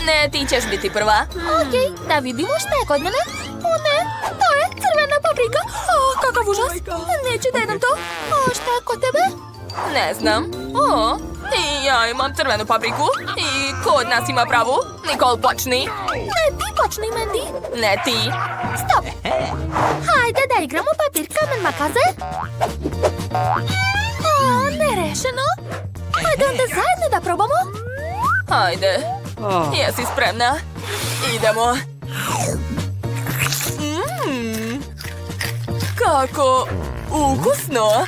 Ne, ti ćeš biti prva. Okej, da vidimo šta je kod mene. O ne, to je crvena paprika. O, kakav užas. Neću da jedem to. O, šta je kod tebe? Ne znam. O, i ja imam crvenu papriku. I ko od nas ima pravu? Nicole, počni. Ne, ti počni, Mandy. Ne ti. Stop. Hajde da igramo papir, kamen, makaze. O, nerešeno. Hajde onda zajedno da probamo. Hajde. Jesi spremna? Idemo. Kako ukusno.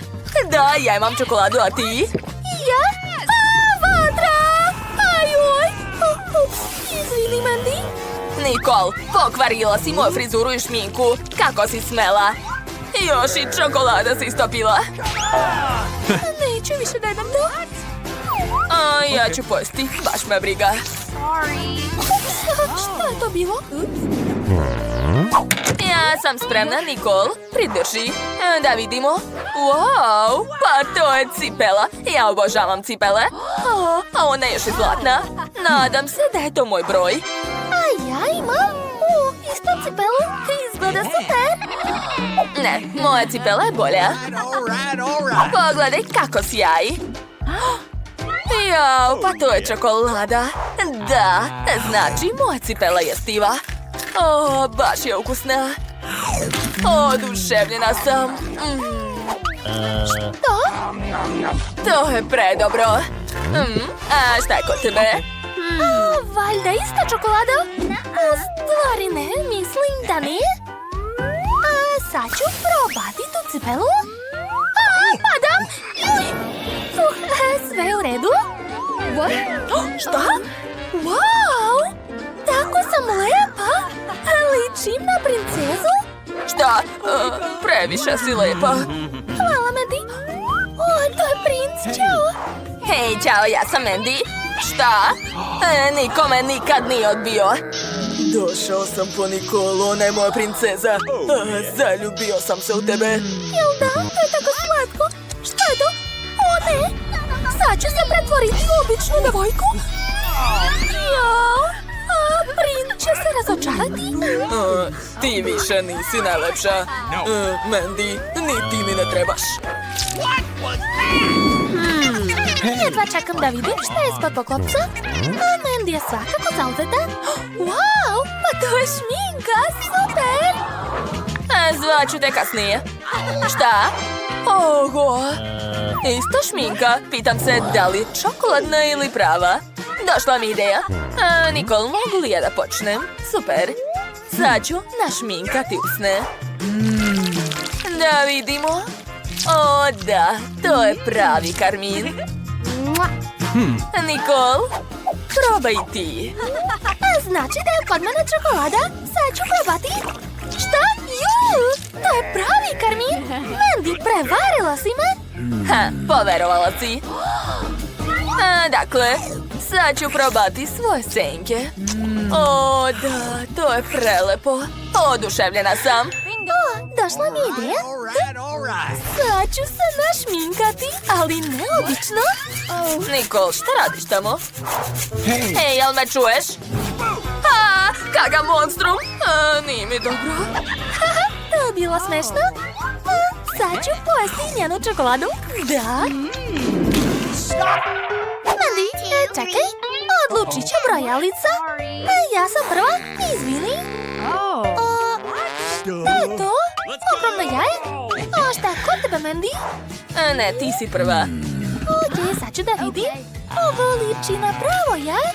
Da, ja imam čokoladu, a ti? Ja? A, vatra! Ajoj! Ups, izvini, Mandy. Nicole, pokvarila si moju frizuru i šminku. Kako si smela? Još i čokolada si istopila. Neću više da jedem to. A ja ću pojesti, baš me briga. Šta je to bilo? Ja sam spremna, Nicole. Pridrži. Da vidimo. Wow, pa to je cipela. Ja obožavam cipele. A ona je još i zlatna. Nadam se da je to moj broj. A ja imam isto cipelu. Izgleda super. Ne, moja cipela je bolja. Pogledaj kako sjaji. Jao, pa to je čokolada. Da, znači moja cipela je stiva. O, baš je ukusna. Oduševljena sam. Što? To je predobro. A šta je kod tebe? A, valjda ista čokolada? U stvari ne, mislim da ne. A sad ću probati tu cipelu. A, padam! Sve u redu? Šta? Wow! Tako sam lepa! Ličim na princezu? Šta? Previše si lepa. Hvala, Mandy. O, to je princ, čao! Hej, čao, ja sam Mandy. Šta? Niko me nikad nije odbio. Došao sam po Nikolu, ona je moja princeza. Zaljubio sam se u tebe. Jel da? To je tako slatko. Šta je to? O ne! Sad ću se pretvoriti u običnu devojku. Jao! A princ će se razočarati. Ti više nisi najlepša. Mandy, ni ti mi ne trebaš. Jedva čekam da vidim šta je ispod poklopca. A Mandy je svakako zauzeta. Wow! Pa to je šminka! Super! Zvaću te kasnije. Šta? Oho! Isto šminka. Pitam se da li je čokoladna ili prava. Došla mi ideja. Nicole, mogu li ja da počnem? Super. Sad ću našminkati usne. Da vidimo. O da, to je pravi karmin. Nicole, probaj ti. Znači da je kod mene čokolada. Sad ću probati. Šta? Ju! To je pravi karmin. Mandy, prevarila si me. Poverovala si. Dakle, sad ću probati svoje senke. O da, to je prelepo. Oduševljena sam. O, došla mi ideja. Sad ću se našminkati, ali neobično. Nicole, šta radiš tamo? Hej, jel me čuješ? Kakav monstrum! Nije mi dobro. To je bilo smešno. Sad ću pojesti njenu čokoladu. Da. Mandy, čekaj. Odlučit ću brojalica. Ja sam prva. Izvini. Šta je to? Ogromno jaje? O, šta je kod tebe, Mandy? Ne, ti si prva. Okej, sad ću da vidim. Ovo liči na pravo jaje.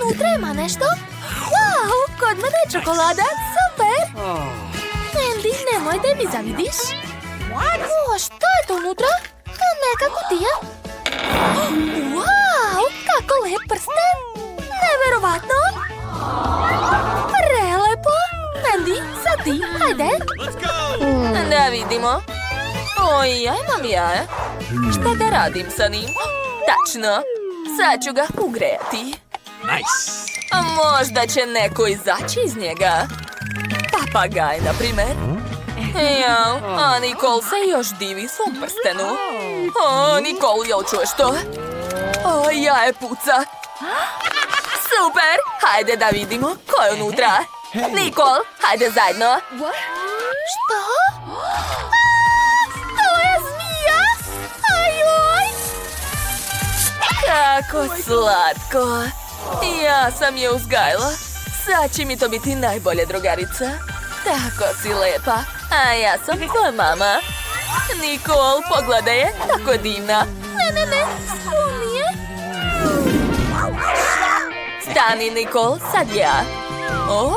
Unutra ima nešto. Wow, kod mene je čokolada. Super. Mandy, nemoj da mi zavidiš. O, šta je to unutra? Neka kutija. Wow, kako lep prsten. Neverovatno. Prelepo. Mandy, sad ti, hajde. Da vidimo. Oj, ja imam jaje. Šta da radim sa njim? Tačno. Sad ću ga ugrejati. A možda će neko izaći iz njega. Papagaj, na primer. Jao, a Nicole se još divi svom prstenu. O, Nicole, jel čuješ to? O, jaje puca. Super! Hajde da vidimo ko je unutra. Nikol, hajde zajedno. Što? To je zmija! Ajoj! Kako slatko. Ja sam je uzgajala. Sad će mi to biti najbolja drugarica. Tako si lepa. A ja sam tvoja mama. Nikol, pogledaj je, tako divna. Ne, sklonije. Stani, Nikol, sad ja. O,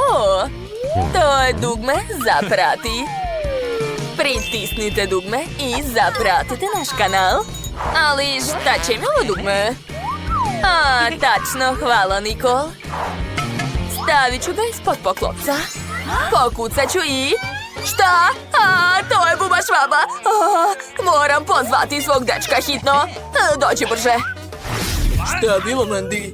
to je dugme za prati. Pritisnite dugme i zapratite naš kanal. Ali šta će mi ovo dugme? A, tačno, hvala, Nikol. Stavit ću ga ispod poklopca. Pokucat ću i... Šta? A, to je buba švaba. A, moram pozvati svog dečka hitno. A, dođi brže. Šta je bilo, Mandy?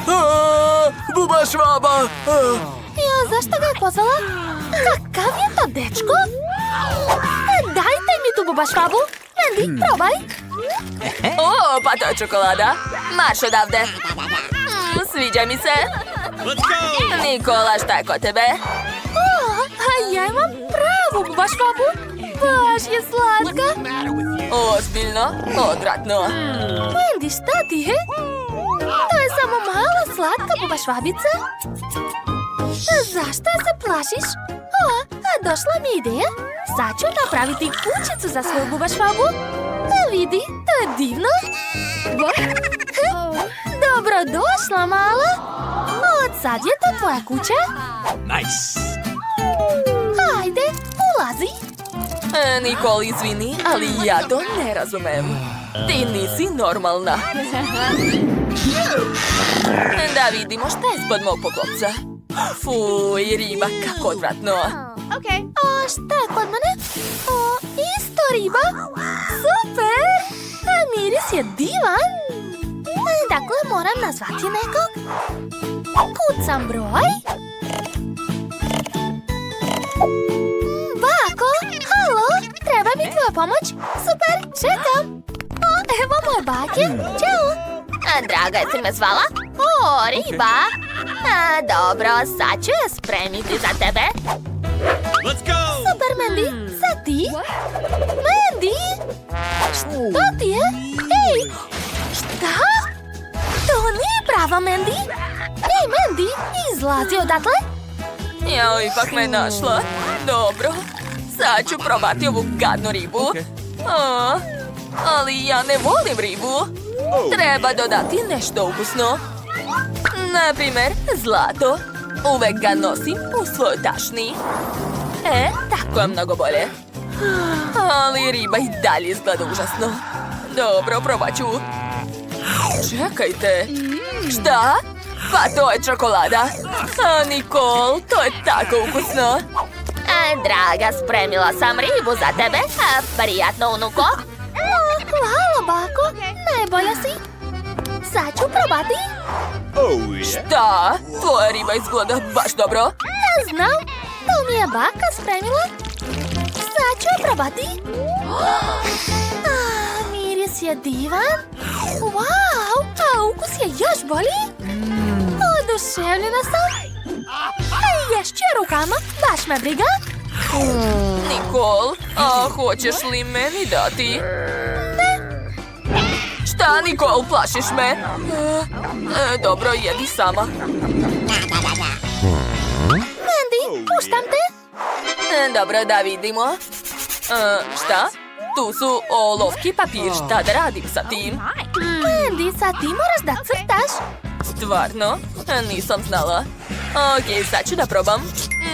A, buba švaba. A. Ja, zašto ga je pozvala? Kakav je to dečko? Dajte mi tu buba švabu. Mandy, probaj. O, pa to je čokolada. Marš odavde. Sviđa mi se. Nikola, šta je kod tebe? A ja imam pravu buba švabu. Baš je slatka. Ozbiljno, odvratno. Mandy, šta ti je? To je samo mala slatka buba švabica. Zašto se plašiš? Došla mi ideja. Sad ću napraviti kućicu za svoju buba švabu. Vidi, to je divno. Dobrodošla, mala. Od sad je to tvoja kuća. Nice. Ajde, ulazi. Nikol, izvini, ali ja to ne razumem. Ti nisi normalna. Da vidimo šta je ispod mog poklopca. Fuj, riba, kako odvratno. A šta je kod mene? Isto riba. Super. Miris je divan. Dakle, moram nazvati nekog. Kucam broj. Bako, halo, treba mi tvoja pomoć. Super, čekam. Evo moje bake. Ćao. Draga, jesi me zvala? O, riba. Dobro, sad ću je spremiti za tebe. Let's go! Super, Mandy. Sad ti? Mandy? Što ti je? Ej, šta? To nije prava, Mandy. Ej, Mandy, izlazi odatle. Jao, ipak me našla. Dobro, sad ću probati ovu gadnu ribu. Ali ja ne volim ribu. Treba dodati nešto ukusno. Naprimjer, zlato. Uvek ga nosim u svojoj tašni. Tako je mnogo bolje. Ali riba i dalje izgleda užasno. Dobro, probat ću. Čekajte. Šta? Pa to je čokolada. Nikol, to je tako ukusno. Draga, spremila sam ribu za tebe. Prijatno, unuko. Hvala, bako. Najbolja si. Sad ću probati. Šta? Tvoja riba izgleda baš dobro. Ja znam. To mi je baka spremila. Sad ću probati. Miris je divan. Wow, a ukus je još bolji. Oduševljena sam. Ješću je rukama, baš me briga. Nikol, a hoćeš li meni dati? Šta, Nikol, plašiš me? Dobro, jedi sama. Mandy, puštam te. Dobro, da vidimo. Šta? Tu su olovki papir, šta da radim sa tim? Mandy, sad ti moraš da crtaš. Stvarno? Nisam znala. Ok, sad ću da probam.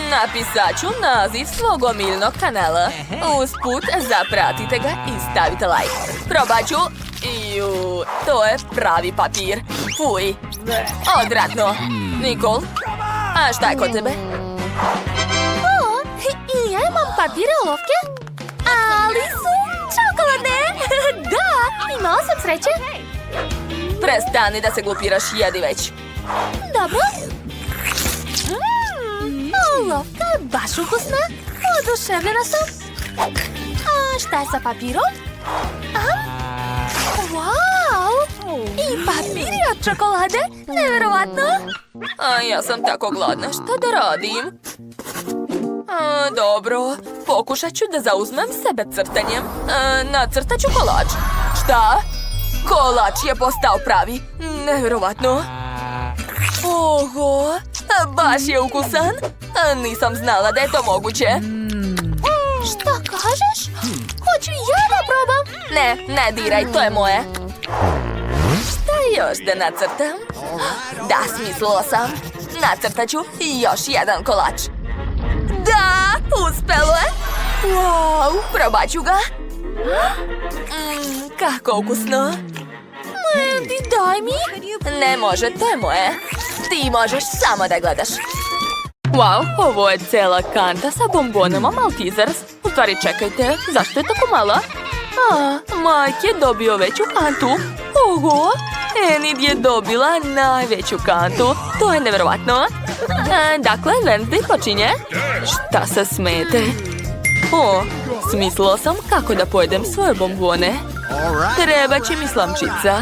Napisat ću naziv svog omiljenog kanala. Usput, zapratite ga i stavite like. Probat ću. Iu, to je pravi papir. Fuj. Odvratno. Nikol, a šta je kod tebe? I ja imam papire olovke. Ali su čokoladne. Da, imala sam sreće. Prestani da se glupiraš, jedi već. Dobro. Olovka je baš ukusna. Oduševljena sam. A šta je sa papirom? Wow! I papiri od čokolade. Nevjerovatno. A ja sam tako gladna, šta da radim? Dobro, pokušat ću da zauzmem sebe crtanjem. Nacrtat ću kolač. Šta? Kolač je postao pravi. Nevjerovatno. Oho, baš je ukusan. Nisam znala da je to moguće. Šta kažeš? Hoću ja da probam. Ne diraj, to je moje. Šta još da nacrtam? Da, smislila sam. Nacrtat ću još jedan kolač. Da, uspelo je. Wow, probat ću ga. Kako ukusno. Andy, daj mi. Ne može, to je moje. Ti možeš samo da gledaš. Wow, ovo je cela kanta sa bombonama Maltesers. U stvari, čekajte, zašto je tako mala? Mike je dobio veću kantu. Oho, Enid je dobila najveću kantu. To je nevjerovatno. Dakle, Wednesday počinje. Šta se smete? Smislila sam kako da pojedem svoje bombone. Treba će mi slamčica.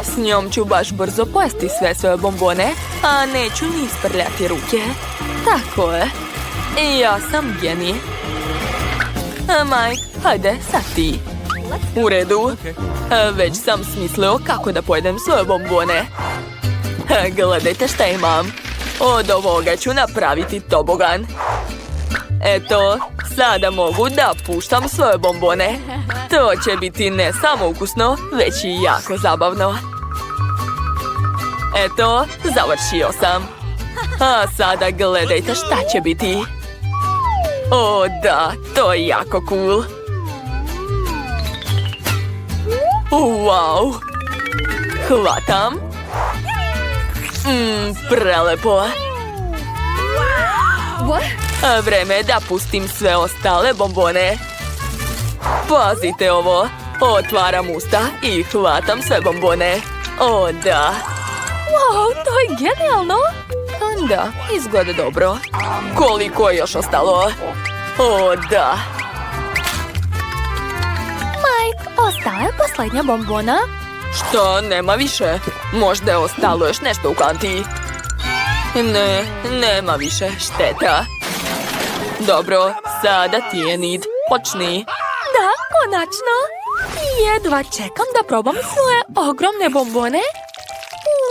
S njom ću baš brzo pojesti sve svoje bombone, a neću ni isprljati ruke. Tako je. Ja sam genij. Mike, hajde, sad ti. U redu. Već sam smislio kako da pojedem svoje bombone. Gledajte šta imam. Od ovoga ću napraviti tobogan. Eto, sada mogu da puštam svoje bombone. To će biti ne samo ukusno, već i jako zabavno. Eto, završio sam. A sada gledajte šta će biti. O da, to je jako cool. Wow. Hvatam. Prelepo. Vreme je da pustim sve ostale bombone. Pazite ovo. Otvaram usta i hvatam sve bombone. O da. Wow, to je genijalno. Da, izgleda dobro. Koliko je još ostalo? O da. Mike, ostala je posljednja bombona. Šta, nema više? Možda je ostalo još nešto u kanti. Ne, nema više, šteta. Dobro, sada ti je Enid. Počni. Da, konačno. Jedva čekam da probam svoje ogromne bombone.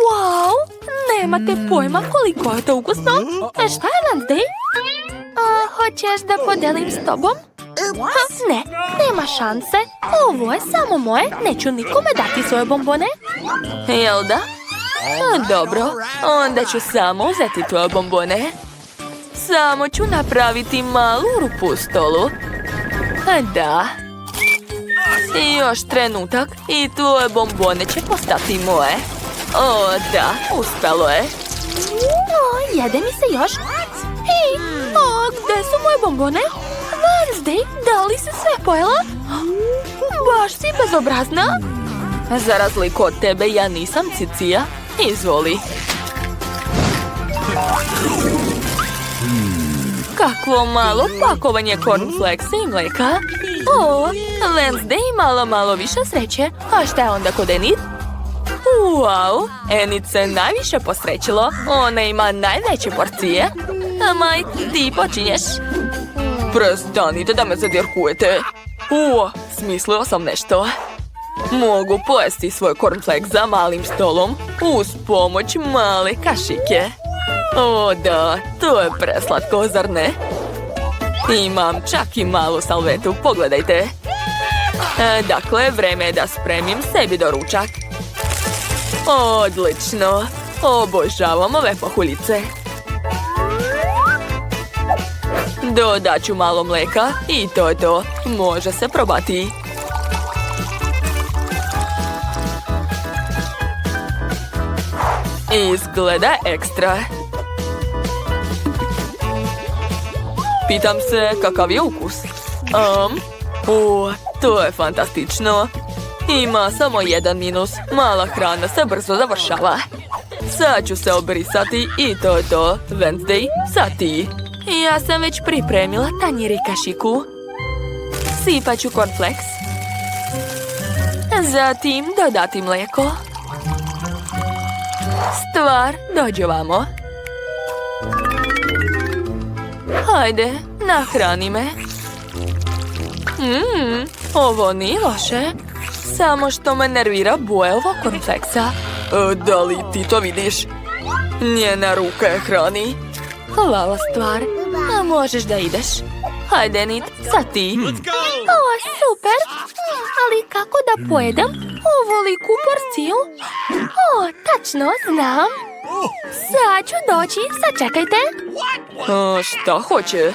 Wow, nemate pojma koliko je to ukusno. Šta je Wednesday? Hoćeš da podelim s tobom? Ne, nema šanse. Ovo je samo moje, neću nikome dati svoje bombone. Jel da? Dobro, onda ću samo uzeti tvoje bombone. Samo ću napraviti malu rupu u stolu. Da. I još trenutak i tvoje bombone će postati moje. O, da, uspelo je. Jede mi se još. Hej, gde su moje bombone? Wednesday, da li si sve pojela? Baš si bezobrazna. Za razliku od tebe, ja nisam cicija. Izvoli. Kakvo malo pakovanje cornflakesa i mleka. Wednesday imala malo više sreće. A šta je onda kod Enid? Wow, Enid se najviše posrećilo. Ona ima najveće porcije. A Mike, ti počinješ. Prestanite da me zadirkujete. Smislio sam nešto. Mogu pojesti svoj cornflakes za malim stolom uz pomoć male kašike. O da, to je preslatko, zar ne? Imam čak i malu salvetu, pogledajte. Dakle, vreme je da spremim sebi doručak. Odlično, obožavam ove pahuljice. Dodat ću malo mleka i to je to, može se probati. Izgleda ekstra. Pitam se kakav je ukus. To je fantastično. Ima samo jedan minus. Mala hrana se brzo završava. Sad ću se obrisati i to je to. Wednesday, sad ti. Ja sam već pripremila tanjir i kašiku. Sipat ću cornflakes. Zatim dodati mlijeko. Stvar, dođi ovamo. Hajde, nahrani me. Ovo nije loše. Samo što me nervira boja ovog cornflakesa. Da li ti to vidiš? Njena ruka je hrani. Hvala, Stvar. A možeš da ideš. Hajde, Nit, sad ti. Let's go! O, super! Ali kako da pojedem ovoliku porciju? O, tačno, znam. Sad ću doći, sačekajte. Šta hoće?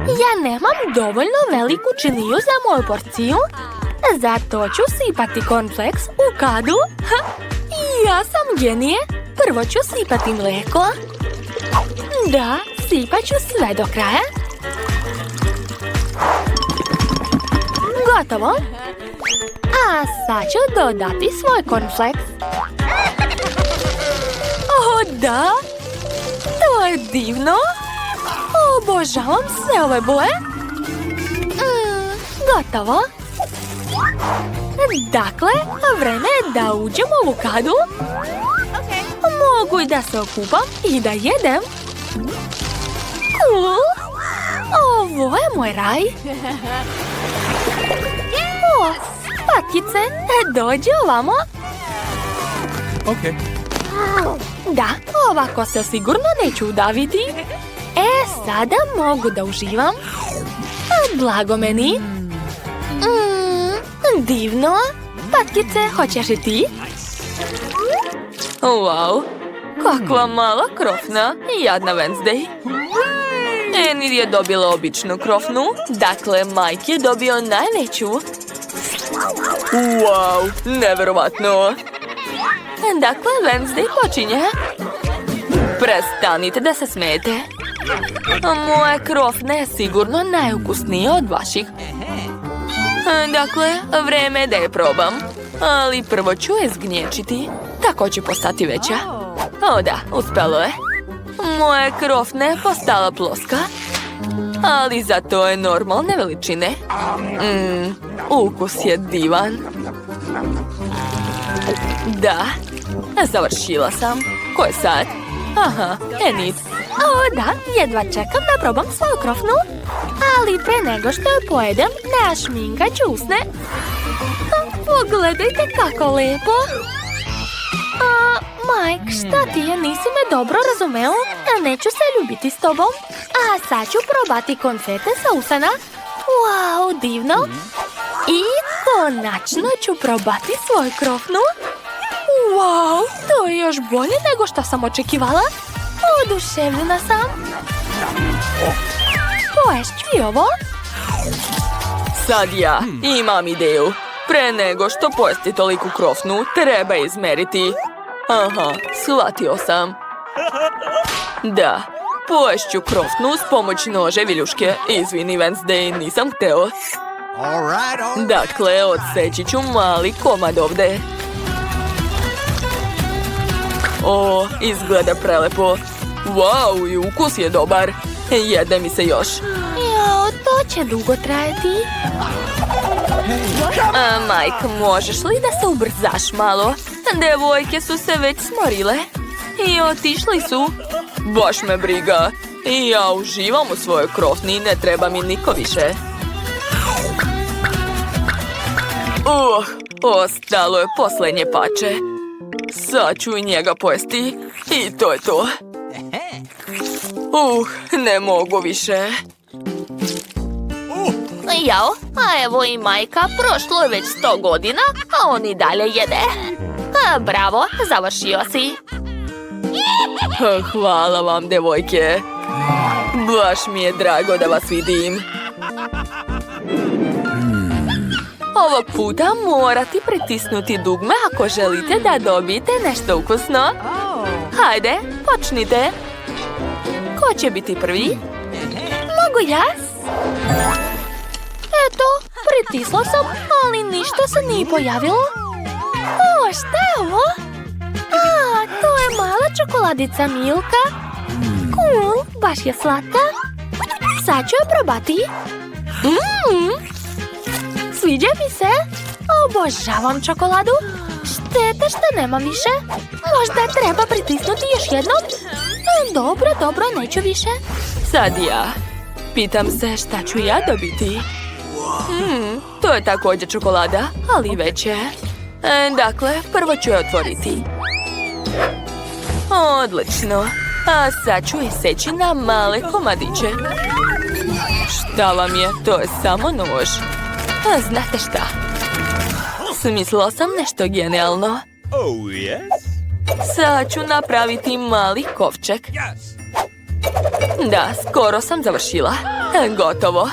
Ja nemam dovoljno veliku činiju za moju porciju. Zato ću sipati cornflakes u kadu. Ja sam genije. Prvo ću sipati mlijeko. Da, sipat ću sve do kraja. Gotovo. A sad ću dodati svoj cornflakes. O, da! To je divno! Obožavam sve ove boje. Gotovo. Dakle, vreme je da uđem u ovu kadu. Mogu i da se okupam i da jedem. Cool! Ovo je moj raj. O, patkice, dođi ovamo. Okay. Da, ovako se sigurno neću udaviti. Sada mogu da uživam. Blago meni. Divno. Patkice, hoćeš i ti? Wow, kakva mala krofna i jadna Wednesday. Enid je dobila običnu krofnu, dakle Mike je dobio najveću. Wow, neverovatno. Dakle, Wednesday počinje. Prestanite da se smijete. Moja krofna je sigurno najukusnija od vaših. Dakle, vreme je da je probam. Ali prvo ću je zgnječiti. Tako će postati veća. O da, uspelo je. Moja krofna je postala ploska. Ali zato je normalne veličine. Ukus je divan. Da, završila sam. Ko je sad? Aha, Enid. O, da, jedva čekam da probam svoju krofnu. Ali pre nego što je pojedem, našminkat ću usne. Pogledajte kako lepo. Mike, šta ti je? Nisi me dobro razumeo? Neću se ljubiti s tobom. A sad ću probati konfete sa usana. Wow, divno. I konačno ću probati svoju krofnu. Wow, to je još bolje nego što sam očekivala. Oduševljena sam. Poješću i ovo. Sad ja imam ideju. Pre nego što pojesti toliku krofnu, treba izmeriti. Aha, shvatio sam. Da, poješću krofnu s pomoć nože viljuške. Izvini, Wednesday, nisam hteo. All right. Dakle, odseći ću mali komad ovde. O, izgleda prelepo. Wow, i ukus je dobar. Jede mi se još. Jao, to će dugo trajati. Mike, možeš li da se ubrzaš malo? Devojke su se već smorile. I otišli su. Baš me briga. I ja uživam u svojoj krofni, ne treba mi niko više. Ostalo je posljednje pače. Sad ću i njega pojesti. I to je to. Ne mogu više. Jao, a evo i majka, prošlo je već 100 godina, a on i dalje jede. Bravo, završio si. Hvala vam, devojke. Baš mi je drago da vas vidim. Ovog puta morate pritisnuti dugme ako želite da dobijete nešto ukusno. Hajde, počnite. Ko će biti prvi? Mogu ja? Eto, pritisla sam, ali ništa se nije pojavilo. O, šta je ovo? To je mala čokoladica Milka. Cool, baš je slatka. Sad ću je probati. Sviđa mi se. Obožavam čokoladu. Šteta što nema više. Možda treba pritisnuti još jednom? Dobro, neću više. Sad ja. Pitam se šta ću ja dobiti. To je također čokolada, ali veće. Dakle, prvo ću je otvoriti. Odlično. A sad ću je seći na male komadiće. Šta vam je? To je samo nož. A znate šta? Smislila sam nešto genijalno. Oh, yes? Sad ću napraviti mali kovčeg. Da, skoro sam završila. Gotovo.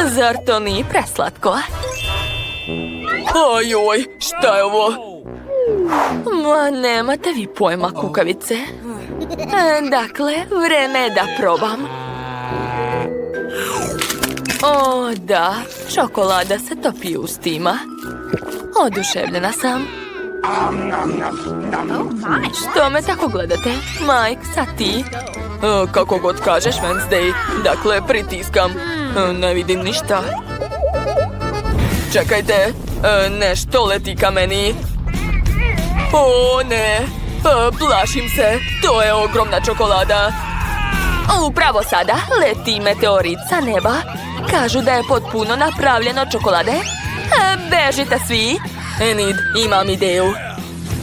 Zar to nije preslatko? Ojoj, šta je ovo? Ma, nemate vi pojma, kukavice. Dakle, vreme je da probam. O, da, čokolada se topi u ustima. Oduševljena sam. Što me tako gledate? Mike, sad ti? Kako god kažeš, Wednesday. Dakle, pritiskam. Ne vidim ništa. Čekajte, nešto leti ka meni. O, ne. Plašim se. To je ogromna čokolada. Upravo sada leti meteorit sa neba. Kažu da je potpuno napravljeno od čokolade. Bežite svi. Enid, imam ideju.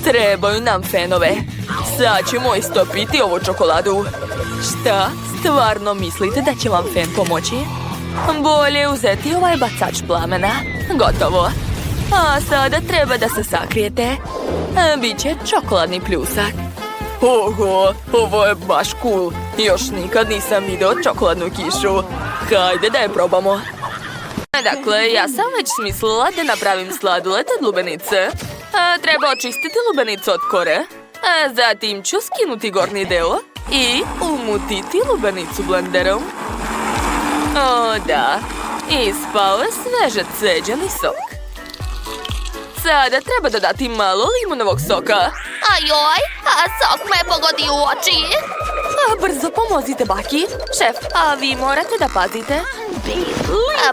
Trebaju nam fenove. Sad ćemo istopiti ovu čokoladu. Šta? Stvarno mislite da će vam fen pomoći? Bolje uzeti ovaj bacač plamena. Gotovo. A sada treba da se sakrijete. Biće čokoladni pljusak. Oho, ovo je baš cool. Još nikad nisam vidio čokoladnu kišu. Hajde da je probamo. Dakle, ja sam već smislila da napravim sladoled od lubenice. Treba očistiti lubenicu od kore. Zatim ću skinuti gornji deo i umutiti lubenicu blenderom. O, da. Ispao je sveže ceđeni sok. Sada treba dodati malo limunovog soka. Ajoj, a sok me pogodi u oči. Brzo pomozite baki. Šef, a vi morate da pazite.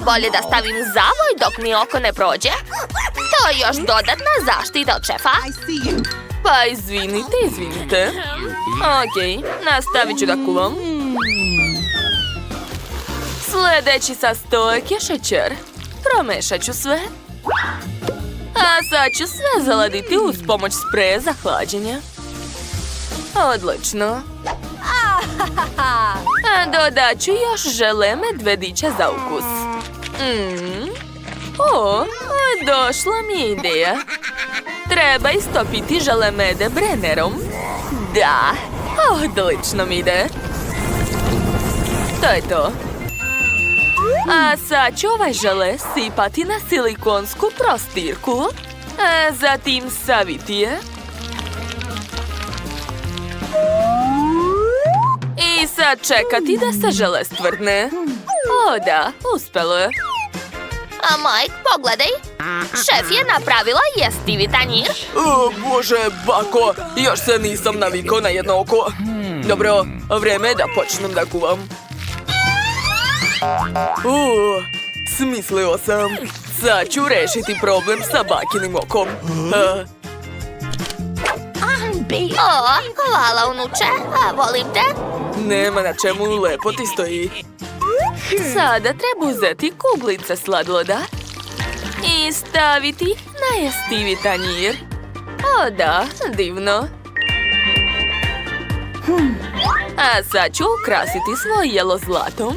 Bolje da stavim zavoj dok mi oko ne prođe. To je još dodatna zaštita od šefa. Pa izvinite. Okej, nastavit ću da kuvam. Sljedeći sastojak je šećer. Promešat ću sve. A sad ću sve zaladiti uz pomoć spreja za hlađenje. Odlično. Dodat ću još žele medvedića za ukus. O, došla mi je ideja. Treba istopiti žele mede brenerom. Da, odlično mi ide. To je to. A sad ću ovaj žele sipati na silikonsku prostirku. Zatim saviti je. I sad čekati da se žele stvrdne. O da, uspelo je. A Mike, pogledaj. Šef je napravila jestivi tanjir. O, Bože, bako, još se nisam navikao na jedno oko. Dobro, vreme je da počnem da kuvam. Smislio sam. Sad ću rešiti problem sa bakinim okom. O, hvala unuče, volim te. Nema na čemu, lepo ti stoji. Sada treba uzeti kuglice sladoleda i staviti na jestivi tanjir. O da, divno. A sad ću ukrasiti svoje jelo zlatom.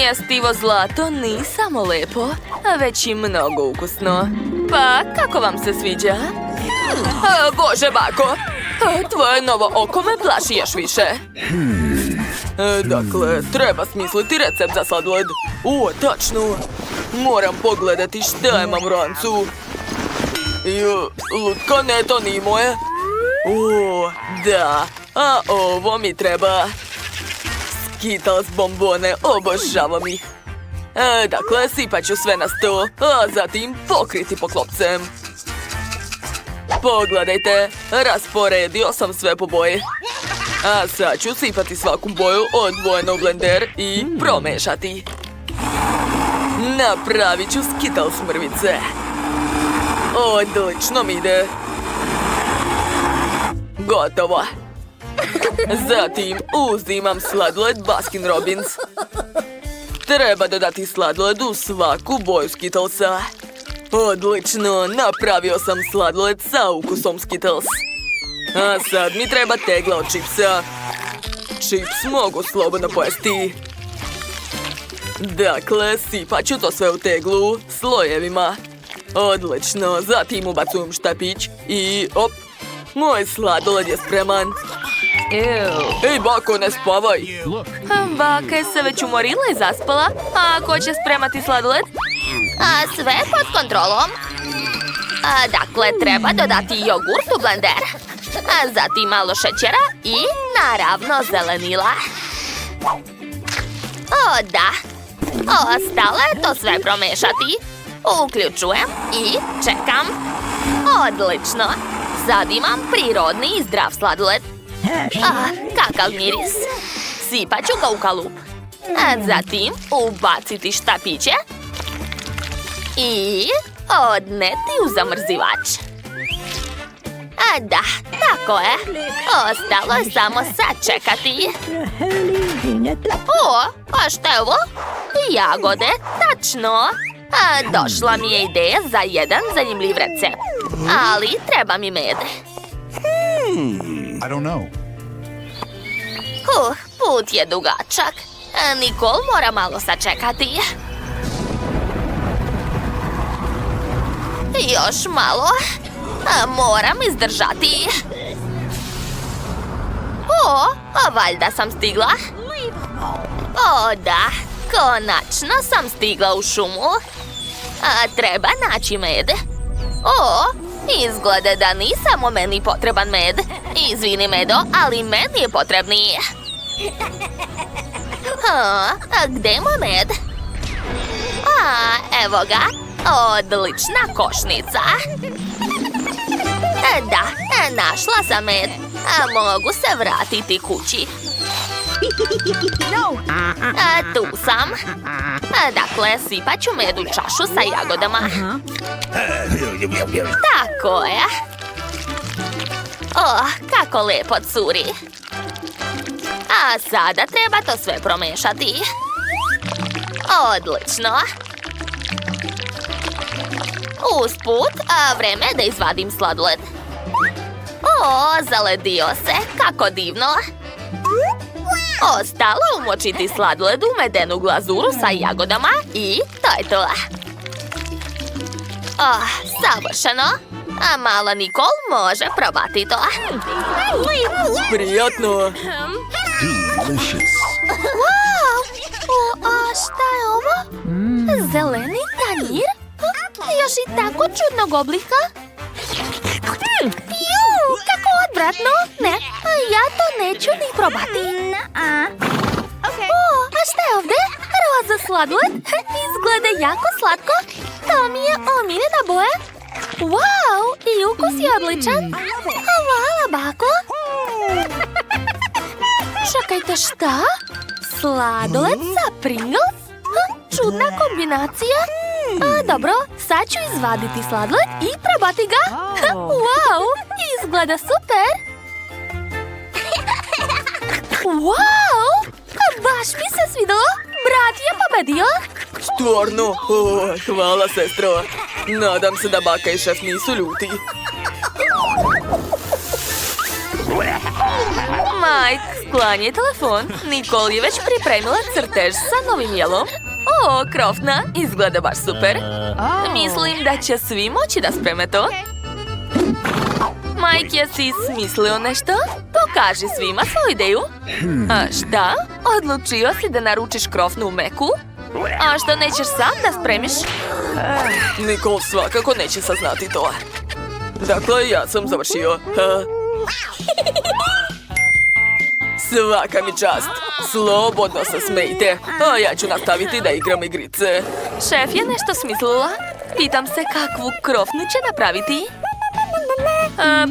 Jestivo zlato nije samo lepo, već i mnogo ukusno. Pa, kako vam se sviđa? Bože, bako! Tvoje novo oko me plaši još više. Dakle, treba smisliti recept za sladoled. Tačno. Moram pogledati šta imam u rancu. Lutka, ne, to nije moje. Da. A ovo mi treba. Skittles bombone, obožavam ih. Dakle, sipat ću sve na sto, a zatim pokriti poklopcem. Pogledajte, rasporedio sam sve po boji. A sad ću sipati svaku boju odvojeno u blender i promešati. Napravit ću Skittles mrvice. Odlično mi ide. Gotovo. Zatim uzimam sladoled Baskin Robbins. Treba dodati sladoled u svaku boju Skittlesa. Odlično, napravio sam sladoled sa ukusom Skittles. A sad mi treba tegla od čipsa. Čips mogu slobodno pojesti. Dakle, sipat ću to sve u teglu, slojevima. Odlično, zatim ubacujem štapić i op, moj sladoled je spreman. Ej, bako, ne spavaj. Baka je se već umorila i zaspala. A ko će spremati sladoled? Sve pod kontrolom. Dakle, treba dodati jogurt u blender. Zatim malo šećera i naravno zelenila. O, da. Ostalo je to sve promešati. Uključujem i čekam. Odlično. Sad imam prirodni i zdrav sladoled. Kakav miris. Sipat ću ga u kalup. Zatim ubaciti štapiće i odneti u zamrzivač. Da, tako je. Ostalo je samo sačekati. A šta je ovo? Jagode, tačno. Došla mi je ideja za jedan zanimljiv recept. Ali treba mi med. I don't know. Put je dugačak. Nikol mora malo sačekati. Još malo. Moram izdržati. Valjda sam stigla. Da, konačno sam stigla u šumu. Treba naći med. Izgleda da ni samo meni potreban med. Izvini, Medo, ali meni je potrebniji. Gde je moj med? Evo ga. Odlična košnica. Da, našla sam med. Mogu se vratiti kući. Tu sam. Dakle, sipat ću med u čašu sa jagodama. Tako je. Kako lepo curi. A sada treba to sve promešati. Odlično. Usput, vreme je da izvadim sladoled. Zaledio se, kako divno. Ostalo umočiti sladoled u medenu glazuru sa jagodama i to je to. Savršeno. A mala Nikol može probati to. Prijatno. Delicious. Wow! A šta je ovo? Zeleni tanjir? Još i tako čudnog oblika? Kako odvratno! Ne, ja to neću ni probati. A šta je ovdje? Roza sladoled? Izgleda jako slatko. To mi je omiljena boja. Wow, i ukus je odličan. Hvala, bako. Čekajte, šta? Sladoled sa Pringles? Čudna kombinacija. Dobro, sad ću izvaditi sladoled i probati ga. Wow, izgleda super. Wow, baš mi se svidelo. Brat je pobedio. Stvarno? Hvala, sestro. Nadam se da baka i šef nisu ljuti. Mike, sklanji telefon. Nikol je već pripremila crtež sa novim jelom. Krofna, izgleda baš super. Mislim da će svi moći da spreme to. Mike, jesi smislio nešto? Pokaži svima svoju ideju. A šta? Odlučio si da naručiš krofnu u Meku? A što nećeš sam da spremiš? Nikol svakako neće saznati to. Dakle, ja sam završio. Svaka mi čast. Slobodno se smejte. A ja ću nastaviti da igram igrice. Šef je nešto smislila. Pitam se kakvu krofnu će napraviti.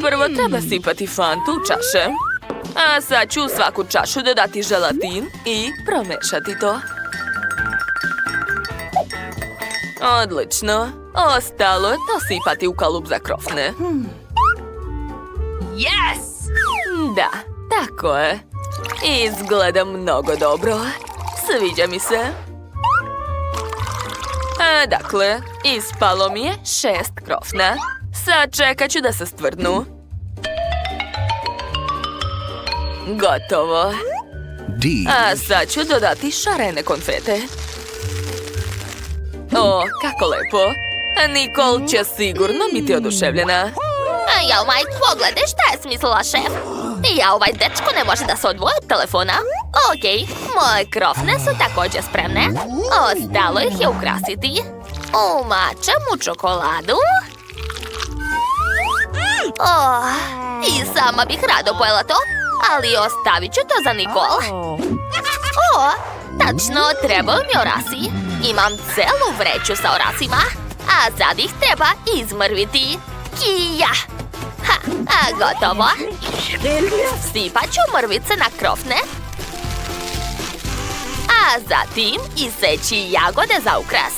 Prvo treba sipati fantu u čaše. A sad ću u svaku čašu dodati želatin i promešati to. Odlično. Ostalo je dosipati u kalup za krofne. Da, tako je. Izgleda mnogo dobro. Sviđa mi se. Dakle, ispalo mi je 6 krofna. Sad čekat ću da se stvrdnu. Gotovo. D. A sad ću dodati šarene konfete. O, kako lepo. Nicole će sigurno biti oduševljena. Jao, Mike, pogledaj šta je smislila šef. Ja, ovaj dečko ne može da se odvoji od telefona. Okej, moje krofne su također spremne. Ostalo ih je ukrasiti. Umačem u čokoladu. I sama bih rado pojela to, ali ostavit ću to za Nicole. Tačno, trebaju mi orasi. Imam celu vreću sa orasima, a sad ih treba izmrviti. Kija! Gotovo. Sipat ću mrvice na krofne, a zatim iseći jagode za ukras.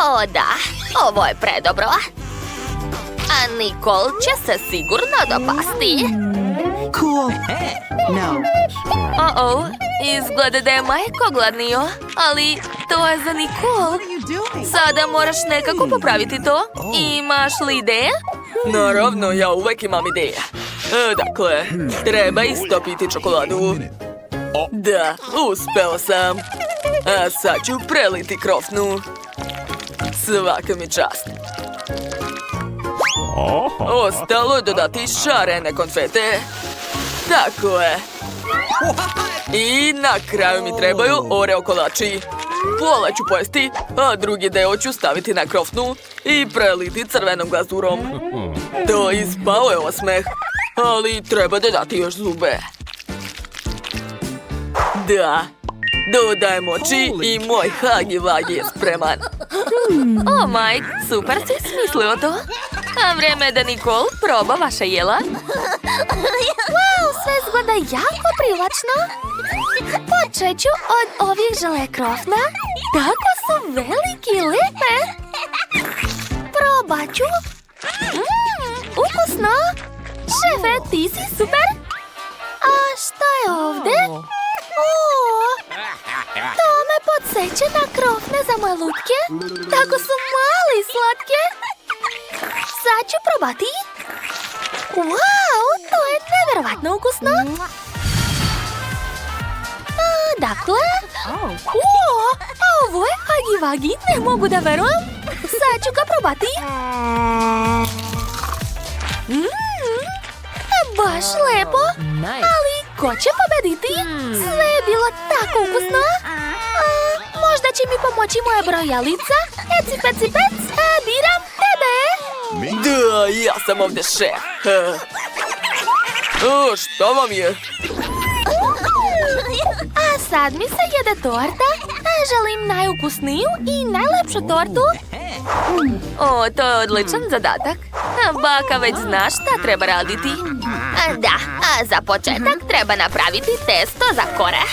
O da, ovo je predobro. A Nicole će se sigurno dopasti. Cool. Oh, izgleda da je Majko gladnio, ali to je za Nicole. Sada moraš nekako popraviti to. Imaš li ideje? Naravno, ja uvek imam ideje. Dakle, treba istopiti čokoladu. Da, uspeo sam. A sad ću preliti krofnu. Svaka mi čast. Ostalo je dodati šarene konfete. Tako je. I na kraju mi trebaju oreo kolači. Pola ću pojesti, a drugi deo ću staviti na krofnu i preliti crvenom glazurom. To ispao je osmeh, ali treba dodati još zube. Da, dodajem oči i moj hagi-vagi je spreman. O, Mike, super si smislio to. A vreme je da Nicole proba vaša jela. Wow, sve izgleda jako privlačno. Počet ću od ovih žele krofna. Tako su veliki i lepe. Probat ću. Ukusno. Šefe, ti si super. A šta je ovde? To me podsjeća na krofne za moje lutke. Tako su mali i slatke. Sad ću probati. Wow, to je nevjerovatno ukusno. Dakle, ovo je hagi-vagi, ne mogu da verujem. Sad ću ga probati. Baš lepo, ali ko će pobediti? Sve je bilo tako ukusno. Možda će mi pomoći moja brojalica. Eci, peci, pec, biram tebe. Da, ja sam ovdje šef. Šta vam je? A sad mi se jede torta. Želim najukusniju i najlepšu tortu. O, to je odličan zadatak. Baka već zna šta treba raditi. Da, a za početak treba napraviti testo za kore.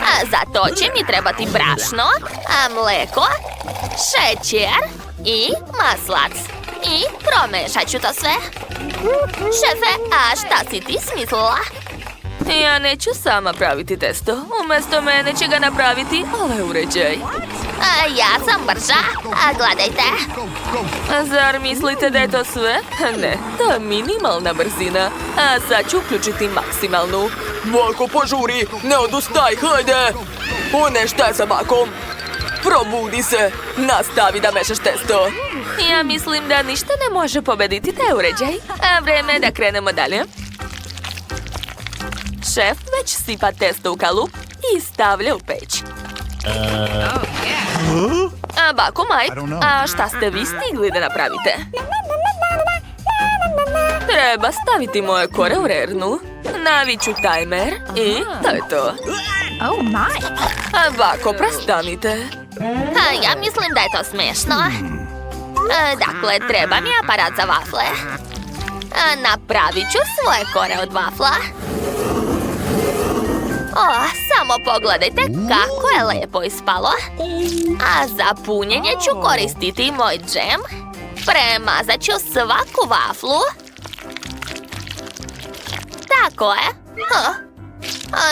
A za to će mi trebati brašno, mleko, šećer i maslac. I promešat ću to sve. Šefe, a šta si ti smislila? Ja neću sama praviti testo. Umjesto mene će ga napraviti ovaj uređaj. Ja sam brža, a gledajte. Zar mislite da je to sve? Ne, to je minimalna brzina. A sad ću uključiti maksimalnu. Bako, požuri, ne odustaj, hajde! One šta je sa bakom? Probudi se, nastavi da mešaš testo. Ja mislim da ništa ne može pobediti taj uređaj. A vreme je da krenemo dalje. Šef već sipa testo u kalup i stavlja u peć. Bako, Mike, a šta ste vi stigli da napravite? Treba staviti moje kore u rernu, naviću tajmer i to je to. Bako, prestanite. Ja mislim da je to smiješno. Dakle, treba mi aparat za vafle. Napravit ću svoje kore od vafla. Samo pogledajte kako je lepo ispalo. A za punjenje ću koristiti moj džem. Premazat ću svaku vaflu. Tako je.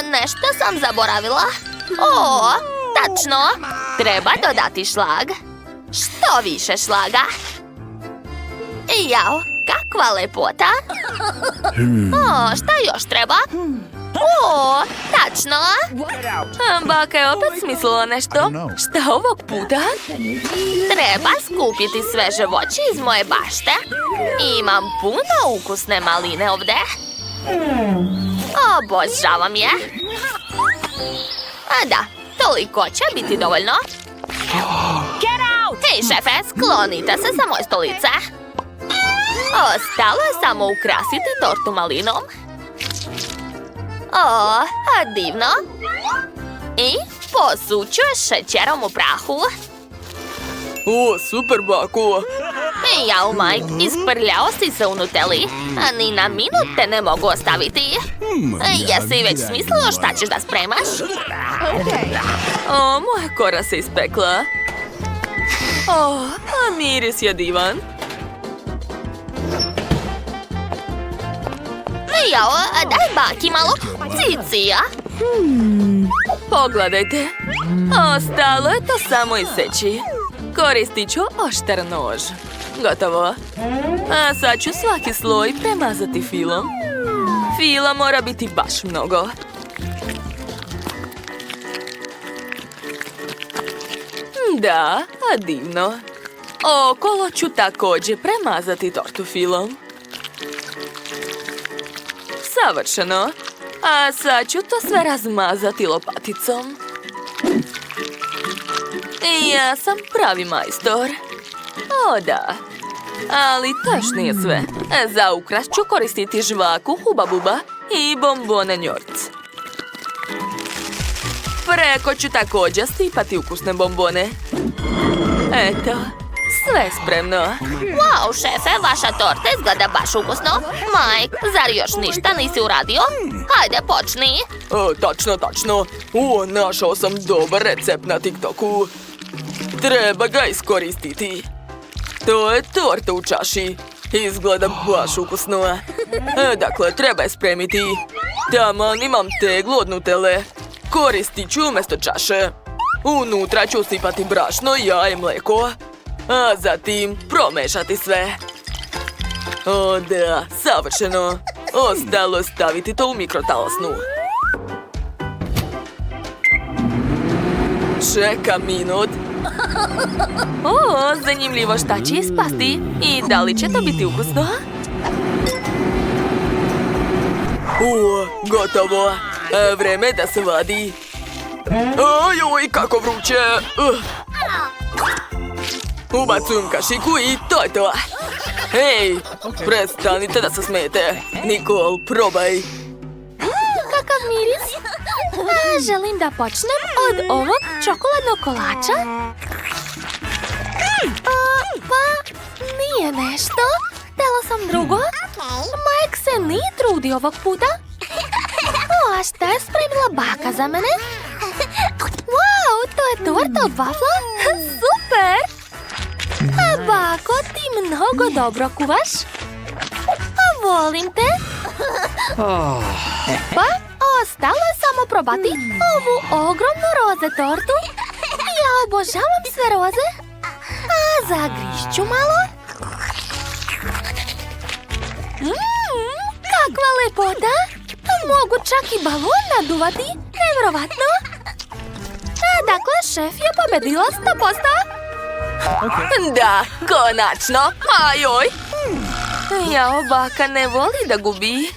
Nešto sam zaboravila. Tačno. Treba dodati šlag. Što više šlaga. Jao, kakva lepota. Šta još treba? Tačno. Baka je opet smislila nešto. Šta ovog puta? Treba skupiti sveže voće iz moje bašte. Imam puno ukusne maline ovdje. Obožavam je. Da, toliko će biti dovoljno. Hej, šefe, sklonite se sa moje stolice. Ostalo je samo ukrasiti tortu malinom. Divno. I posuću je šećerom u prahu. Super, Bako. Jao, Mike, isprljao si se u Nutelli. Ni na minut te ne mogu ostaviti. Jesi već smislio šta ćeš da spremaš? Moja kora se ispekla. A miris je divan. Jao, daj Baki malo. Cicija. Pogledajte. Ostalo je to samo iseći. Koristit ću oštar nož. Gotovo. A sad ću svaki sloj premazati filom. Fila mora biti baš mnogo. Da, divno. Okolo ću također premazati tortu filom. Savršeno. A sad ću to sve razmazati lopaticom. Ja sam pravi majstor. Da. Ali to još nije sve. Za ukras ću koristiti žvaku Huba Buba i bombone njorc. Preko ću također stipati ukusne bombone. Eto, sve spremno. Wow, šefe, vaša torta izgleda baš ukusno. Mike, zar još ništa nisi uradio? Hajde, počni. Tačno. Našao sam dobar recept na TikToku. Treba ga iskoristiti. To je torta u čaši. Izgleda baš ukusno. Dakle, treba je spremiti. Taman imam teglu od Nutelle. Koristit ću umjesto čaše. Unutra ću sipati brašno, jaje i mlijeko. A zatim promešati sve. Da, savršeno. Ostalo staviti to u mikrotalasnu. Čeka minut. Zanimljivo šta će ispasti. I da li će to biti ukusno? Gotovo. Vreme da se vadi. Ojoj, kako vruće. Ubacujem kašiku i to je to. Hej, prestanite da se smete. Nikol, probaj. Kakav miris? Želim da počnem od ovog čokoladnog kolača. Pa, nije nešto. Htjela sam drugo. Mike se nije trudio ovog puta. A šta je spremila baka za mene? Wow, to je torta od vafla? Super! Bako, ti mnogo dobro kuvaš. Volim te. Pa, ostalo je samo probati ovu ogromnu roze tortu. Ja obožavam sve roze. A zagrišću malo. Kakva lepota. Mogu čak i balon naduvati. Nevjerovatno. Dakle, šef je pobedio 100%. Da, konačno. Ajoj. Jao, baka ne voli da gubi.